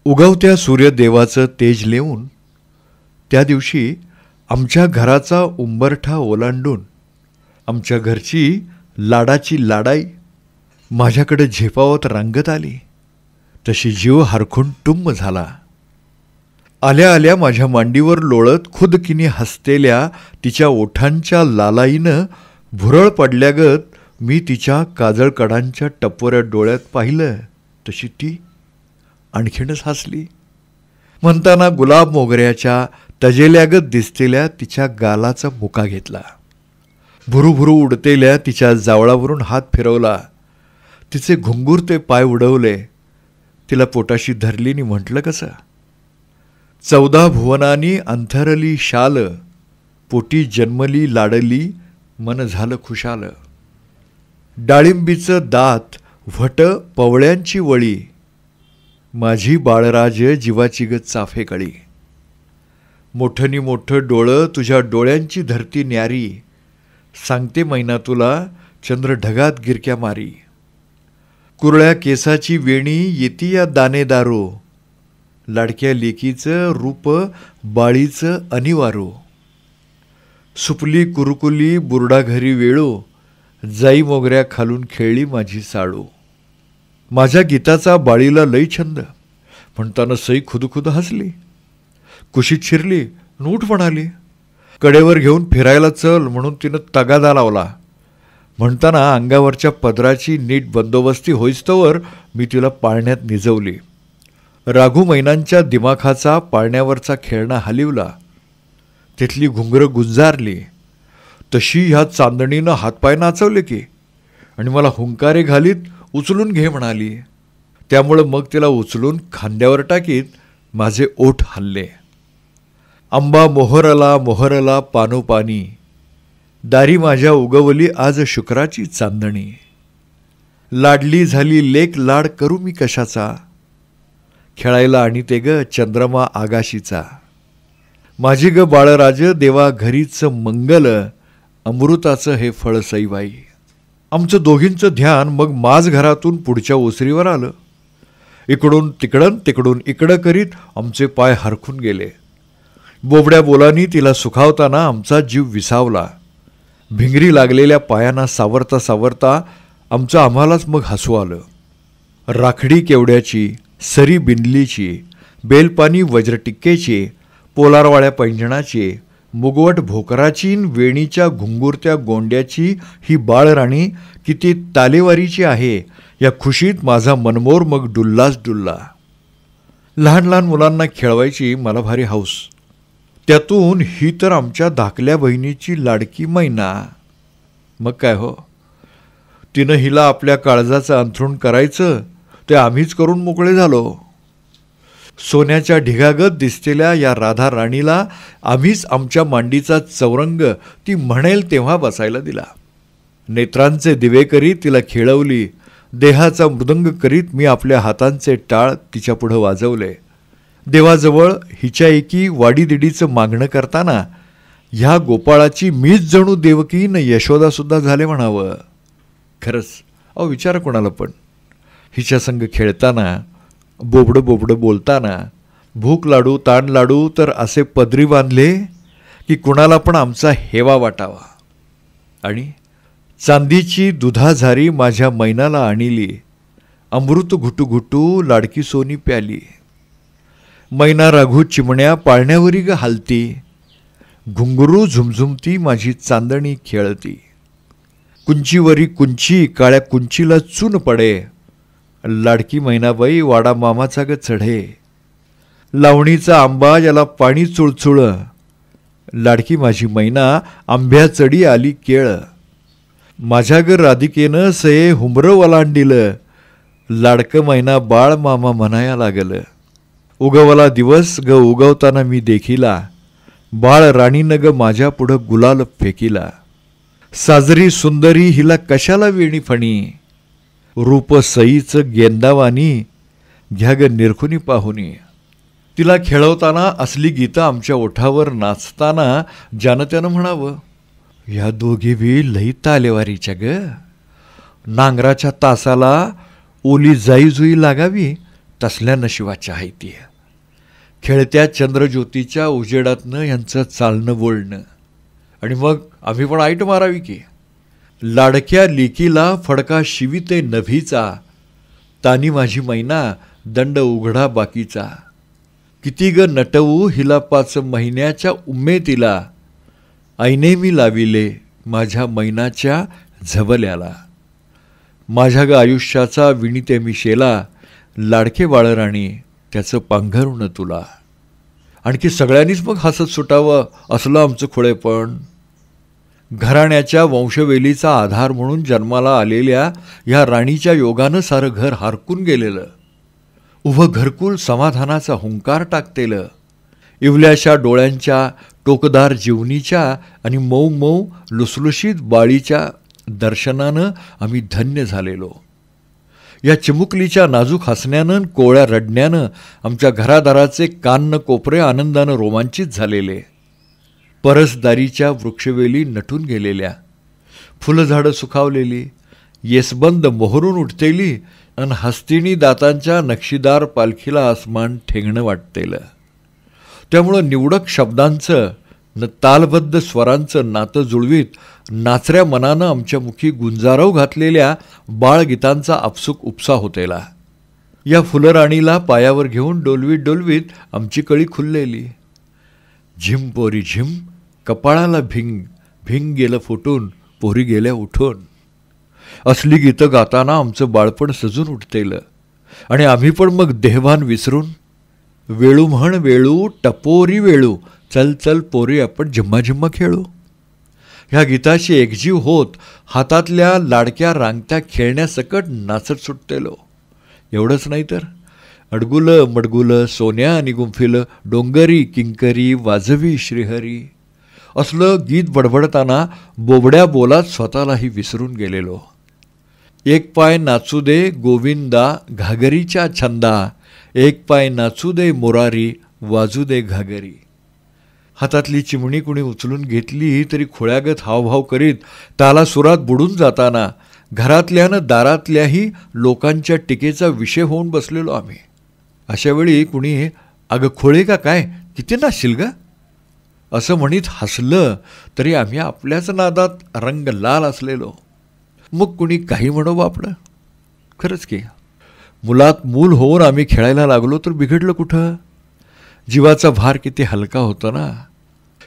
उगवत्या सूर्यदेवाचं तेज लेवून त्या दिवशी आमच्या घराचा उंबरठा ओलांडून आमच्या घरची लाडाची लाडाई माझ्याकडे झेपावत रांगत आली. तशी जीव हरखून टुम्म झाला. आल्या आल्या माझ्या मांडीवर लोळत खुदकिनी हसतेल्या तिच्या ओठांच्या लालाईनं भुरळ पडल्यागत मी तिच्या काजळकडांच्या टपोऱ्या डोळ्यात पाहिलं. तशी ती आणखीनच हसली. म्हणताना गुलाब मोगऱ्याच्या तजेल्यागत दिसतेल्या तिच्या गालाचा मुका घेतला. भुरूभुरू उडतेल्या तिच्या जावळावरून हात फिरवला. तिचे घुंगुरते पाय उडवले. तिला पोटाशी धरली नि म्हटलं कसं, 14 भुवनानी अंथरली शाल, पोटी जन्मली लाडली, मन झालं खुशाल. डाळिंबीचं दात व्हट पवळ्यांची वळी, माझी बाळराज जीवाची ग चाफे कळी. मोठनी मोठं डोळं तुझ्या डोळ्यांची धरती न्यारी, सांगते मैना तुला चंद्र ढगात गिरक्या मारी. कुरळ्या केसाची वेणी येती या दानेदारो, लाडक्या लेकीचं रूप बाळीचं अनिवारो. सुपली कुरकुली बुरडा घरी वेळो, जाई मोगऱ्या खालून खेळली माझी साळू. माझ्या गीताचा बाळीला लई छंद. म्हणताना सई खुदखुद हसली. कुशीत शिरली, नूट म्हणाली. कडेवर घेऊन फिरायला चल म्हणून तिनं तगादा लावला. म्हणताना अंगावरच्या पदराची नीट बंदोबस्ती होईस्तवर मी तिला पाळण्यात निजवली. राघू मैनांच्या दिमाखाचा पाळण्यावरचा खेळणा हलिवला. तिथली घुंगरं गुंजारली. तशी ह्या चांदणीनं हातपाय नाचवले की, आणि मला हुंकारे घालीत उचलून घे म्हणाली. त्यामुळं मग तिला उचलून खांद्यावर टाकीत माझे ओठ हल्ले. आंबा मोहरला मोहरला पानोपानी, दारी माझ्या उगवली आज शुक्राची चांदणी. लाडली झाली लेक लाड करू मी कशाचा, खेळायला आणि ते ग चंद्रमा आगाशीचा. माझी ग बाळराज देवा घरीचं मंगल, अमृताचं हे फळ सईबाई. आमचं दोघींचं ध्यान मग माझ घरातून पुढच्या ओसरीवर आलं. इकडून तिकडं तिकडून इकडं करीत आमचे पाय हरखून गेले. बोबड्या बोलांनी तिला सुखावताना आमचा जीव विसावला. भिंगरी लागलेल्या पायांना सावरता सावरता आमचं आम्हालाच मग हसू आलं. राखडी केवड्याची, सरी बिंदलीची, बेलपानी वज्रटिक्केची, पोलारवाळ्या पैंजणाची, मुगवट भोकराची, वेणीच्या घुंगुरत्या गोंड्याची ही बाळराणी किती तालेवारीची आहे, या खुशीत माझा मनमोर मग डुल्लाच डुल्ला. लहान लहान मुलांना खेळवायची मला भारी हौस. त्यातून ही तर आमच्या धाकल्या बहिणीची लाडकी मैना. मग काय हो, तिनं हिला आपल्या काळजाचं अंथरूण करायचं ते आम्हीच करून मोकळे झालो. सोन्याच्या ढिगागत दिसतेल्या या राधा राणीला आम्हीच आमच्या मांडीचा चौरंग ती म्हणेल तेव्हा बसायला दिला. नेत्रांचे दिवे करीत तिला खेळवली. देहाचा मृदंग करीत मी आपल्या हातांचे टाळ तिच्या पुढं वाजवले. देवाजवळ हिच्या एकी वाडीदिडीचं मागणं करताना ह्या गोपाळाची मीच जणू देवकी न यशोदासुद्धा झाले म्हणावं. खरंच अहो, विचार कोणाला पण, हिच्या संग खेळताना, बोबडं बोबडं बोलताना, भूक लाडू ताण लाडू तर असे पदरी बांधले की कुणाला पण आमचा हेवा वाटावा. आणि चांदीची दुधाझारी माझ्या मैनाला आणली. अमृत घुटू घुटू लाडकी सोनी प्याली. मैना राघू चिमण्या पाळण्यावरी ग हालती. घुंगरू झुमझुमती माझी चांदणी खेळती. कुंचीवरी कुंची काळ्या कुंचीला चून पडे. लाडकी मैनाबाई वाडा मामाचा ग चढे. लावणीचा आंबा याला पाणी चुळचुळ. लाडकी माझी मैना आंब्या चढी आली केळ. माझ्या ग राधिकेनं सये हुमरं वलांडिलं. लाडकं मैना बाळ मामा म्हणाया लागलं. उगवला दिवस ग उगवताना मी देखिला. बाळ राणीनं ग माझ्या पुढं गुलाल फेकिला. साजरी सुंदरी हिला कशाला वेणी फणी. रूप सईचं गेंदावानी, घ्या ग निरखुनी पाहुनी. तिला खेळवताना असली गीतं आमच्या ओठावर नाचताना जानत्यानं म्हणावं, ह्या दोघी बी लई तालेवारीच्या ग. नांगराच्या तासाला ओली जाई जुई लागावी तसल्या नशिबाच्या आहे ती. खेळत्या चंद्रज्योतीच्या उजेडातनं यांचं चालणं बोलणं. आणि मग आम्ही पण आईट मारावी की. लाडक्या लेकीला फडका शिविते नभीचा, तानी माझी मैना दंड उघडा बाकीचा. किती ग नटवू हिला 5 महिन्याच्या उम्मेतीला, आईने मी लाविले माझ्या मैनाच्या झबल्याला. माझ्या ग आयुष्याचा विणिते मी शेला, लाडके बाळराणी त्याचं पांघरुण तुला. आणखी सगळ्यांनीच मग हसत सुटावं असलं आमचं खुळेपण. घराण्याच्या वंशवेलीचा आधार म्हणून जन्माला आलेल्या ह्या राणीच्या योगानं सारं घर हरकून गेलेलं. उभं घरकुल समाधानाचा हुंकार टाकतेलं. इवल्याशा डोळ्यांच्या टोकदार जीवनीच्या आणि मऊ मऊ लुसलुशीत बाळीच्या दर्शनानं आम्ही धन्य झालेलो. या चिमुकलीच्या नाजूक हसण्यानं कोवळ्या रडण्यानं आमच्या घरादाराचे कान्न कोपरे आनंदानं रोमांचित झालेले. परसदारीच्या वृक्षवेली नटून गेलेल्या, फुलझाडं सुखावलेली, येसबंद मोहरून उठतेली आणि हस्तिणी दातांच्या नक्षीदार पालखीला आसमान ठेंगणं वाटतेलं. त्यामुळं निवडक शब्दांचं न तालबद्ध स्वरांचं नातं जुळवीत नाचऱ्या मनानं आमच्या मुखी गुंजारव घातलेल्या बाळगीतांचा आपसूक उपसा होतेला. या फुलराणीला पायावर घेऊन डोलवीत डोलवीत आमची कळी खुललेली. झिम पोरी झिम, कपाळाला भिंग, भिंग गेलं फुटून, पोरी गेल्या उठून. असली गीतं गाताना आमचं बाळपण सजून उठतेलं. आणि आम्ही पण मग देहभान विसरून वेळू म्हण वेळू टपोरी वेळू, चल चल पोरी आपण झिम्मा झिम्मा खेळू. ह्या गीताशी एकजीव होत हातातल्या लाडक्या रांगत्या खेळण्यासकट नाचत सुटतेलो. एवढंच नाही तर अडगुलं मडगुलं सोन्या आणि गुंफिलं, डोंगरी किंकरी वाजवी श्रीहरी असलं गीत बडबडताना बोबड्या बोलात स्वतःलाही विसरून गेलेलो. एक पाय नाचू दे गोविंदा घागरीच्या छंदा, एक पाय नाचू दे मुरारी वाजू दे घागरी. हातातली चिमणी कुणी उचलून घेतली तरी खुळ्यागत हावभाव करीत तालासुरात बुडून जाताना घरातल्यानं दारातल्याही लोकांच्या टीकेचा विषय होऊन बसलेलो आम्ही. अशावेळी कुणी अगं खोळे का काय, किती नाचशील ग असं म्हणीत हसलं तरी आम्ही आपल्याच नादात रंग लाल असलेलो. मग कुणी काही म्हणो आपलं. खरंच की मुलात मूल होऊन आम्ही खेळायला लागलो तर बिघडलं कुठं. जीवाचा भार किती हलका होता ना.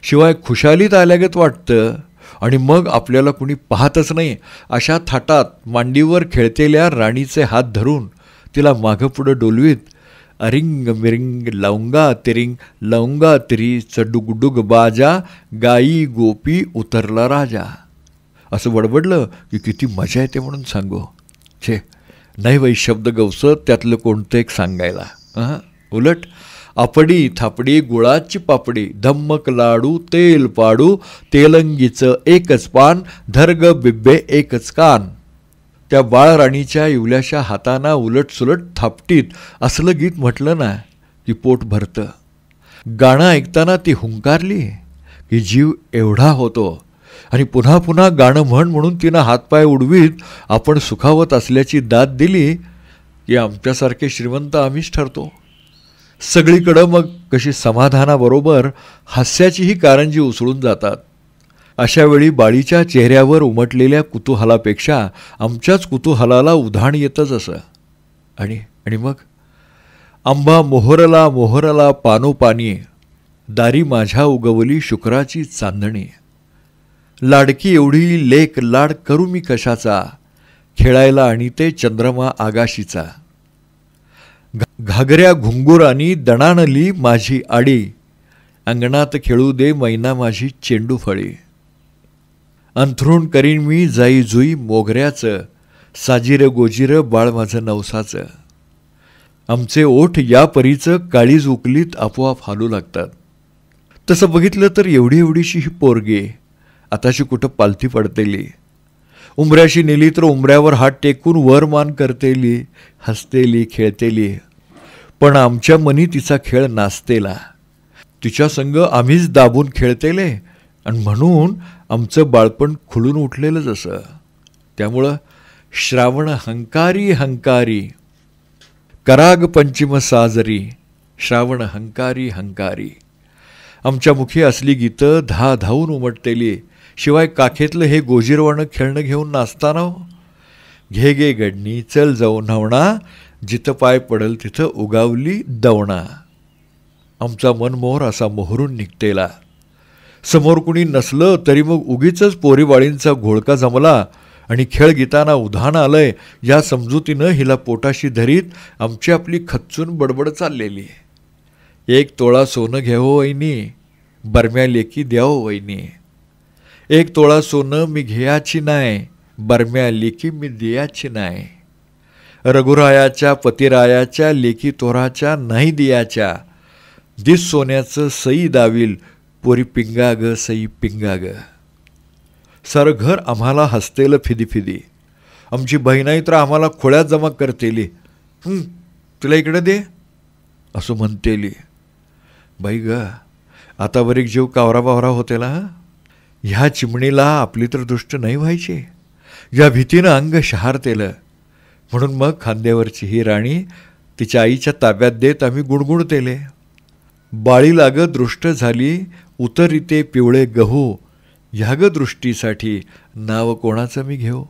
शिवाय खुशालीत आल्यागत वाटतं. आणि मग आपल्याला कुणी पाहतच नाही अशा थाटात मांडीवर खेळतेल्या राणीचे हात धरून तिला मागं पुढं डोलवीत अरिंग मिरिंग लवंगा तिरिंग लवंगा तिरी चडुगडुग बाजा, गाई गोपी उतरला राजा असं बडबडलं की किती मजा येते म्हणून सांगू. छे नाही बाई शब्द गवसत त्यातलं कोणतं एक सांगायला. उलट आपडी थापडी गुळाची पापडी, धम्मक लाडू तेल पाडू, तेलंगीचं एकच पान, धर्ग बिब्बे एकच कान. त्या बाळराणीच्या इवल्याशा हाताना उलट सुलट थापटीत असलं गीत म्हटलं ना की पोट भरतं. गाणं ऐकताना ती हुंकारली की जीव एवढा होतो. आणि पुन्हा पुन्हा गाणं म्हणून तिनं हातपाय उडवीत आपण सुखावत असल्याची दाद दिली की आमच्यासारखे श्रीमंत आम्हीच ठरतो. सगळीकडं मग कशी समाधानाबरोबर हास्याचीही कारंजी उसळून जातात. अशावेळी बाळीच्या चेहऱ्यावर उमटलेल्या कुतूहलापेक्षा आमच्याच कुतूहलाला उधाण येतच असं. आणि मग आंबा मोहरला मोहरला पानोपानी, दारी माझ्या उगवली शुक्राची चांदणी. लाडकी एवढी लेक लाड करू मी कशाचा, खेळायला आणि ते चंद्रमा आगाशीचा. घागऱ्या घुंगुरानी दणाणली माझी आडी, अंगणात खेळू दे मैना माझी चेंडू फळी. अंथरूण करीन मी जाई जुई मोगऱ्याचं, साजीर गोजीर बाळ माझं नवसाचं. आमचे ओठ या परीचं काळीज उकलीत आपोआप हालू लागतात. तसं बघितलं तर एवढी एवढीशी ही पोरगी आताशी कुठं पालथी पडतेली. उंबऱ्याशी नेली तर उंबऱ्यावर हात टेकून वर मान करतेली, हसतेली खेळतेली. पण आमच्या मनी तिचा खेळ नाचतेला. तिच्या संग आम्हीच दाबून खेळतेले आणि म्हणून आमचं बाळपण खुलून उठलेलं जसं. त्यामुळं श्रावण हंकारी हंकारी, कराग पंचिम साजरी, श्रावण हंकारी हंकारी. आमच्या मुखी असली गीतं धा धावून उमटतेली. शिवाय काखेतलं हे गोजीरवाणं खेळणं घेऊन नाचताना हो. घे गे गडणी चल जाऊ न्हावणा, जिथं पाय पडल तिथं उगावली दवणा. आमचा मनमोहर असा मोहरून निघतेला. समोर कुणी नसलं तरी मग उगीचच पोरीवाळींचा घोळका जमला आणि खेळ गीताना उधाण आलंय या समजुतीनं हिला पोटाशी धरीत आमची आपली खच्चून बडबड चाललेली. 1 तोळा सोनं घ्यावं वैनी, बरम्या लेकी द्यावं वैनी. 1 तोळा सोनं मी घ्यायची नाही, बरम्या लेकी मी द्यायची नाही. रघुरायाच्या पतिरायाच्या लेकी तोराच्या नाही दियाच्या. दिस सोन्याचं सई दावील, पोरी पिंगा ग सई पिंगा ग. सारं घर आम्हाला हसतेलं फिदी फिदी. आमची बहिणाई तर आम्हाला खोळ्यात जमा करतेली. तुला इकडे दे असं म्हणतेली. बाई ग, आता बरीक जीव कावरा बावरा होतेला. ह्या चिमणीला आपली तर दृष्ट नाही व्हायची. या भीतीनं अंग शहारतेलं. म्हणून मग खांद्यावरची ही राणी तिच्या आईच्या ताब्यात देत आम्ही गुणगुणतेले. बाळी लाग दृष्ट झाली, उतरिते पिवळे गहू. ह्या ग दृष्टीसाठी नाव कोणाचं मी घेऊ.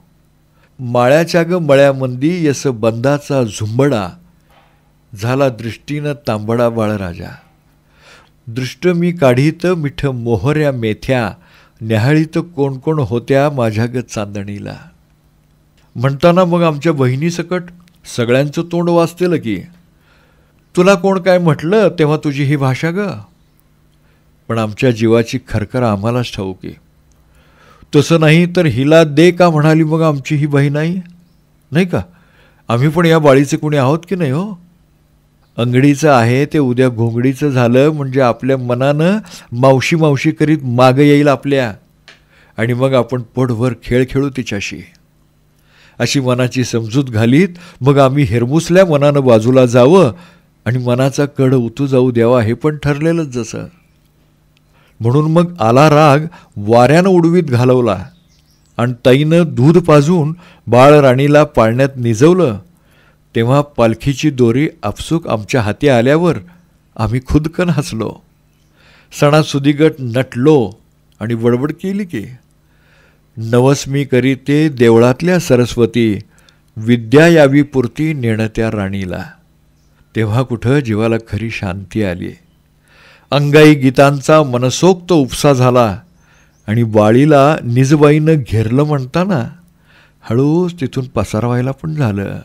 माळ्याच्या ग मळ्यामंदी यस बंदाचा झुंबडा. झाला दृष्टीनं तांबडा बाळराजा. दृष्ट मी काढीत मिठ मोहऱ्या मेथ्या. न्याहाळीत कोण कोण होत्या माझ्या ग चांदणीला. म्हणताना मग आमच्या बहिणीसकट सगळ्यांचं तोंड वाचतेलं की. तुला कोण काय म्हटलं तेव्हा तुझी ही भाषा ग. पण आमच्या जीवाची खरखर आम्हालाच ठाऊकी. तसं नाही तर हिला दे का म्हणाली मग आमची ही बहीणाई, नाही का. आम्ही पण या बाळीचे कुणी आहोत की नाही हो. अंगडीचं आहे ते उद्या घोंगडीचं झालं म्हणजे आपल्या मनानं मावशी मावशी करीत मागं येईल आपल्या. आणि मग आपण पोटभर खेळ खेळू तिच्याशी. अशी मनाची समजूत घालीत मग आम्ही हिरमुसल्या मनानं बाजूला जावं आणि मनाचा कड उतू जाऊ द्यावा हे पण ठरलेलंच जसं. म्हणून मग आला राग वाऱ्यानं उडवीत घालवला आणि ताईनं दूध पाजून बाळराणीला पाळण्यात निजवलं. तेव्हा पालखीची दोरी आपसूक आमच्या हाती आल्यावर आम्ही खुदकन हसलो. सणासुदीगट नटलो आणि बडबड केली की, नवस मी करीते देवळातल्या सरस्वती, विद्या यावी पुरती नेणत्या राणीला. तेव्हा कुठं जीवाला खरी शांती आली. अंगाई गीतांचा मनसोक्त उपसा झाला आणि बाळीला निजबाईनं घेरलं म्हणताना हळूच तिथून पसार व्हायला पण झालं.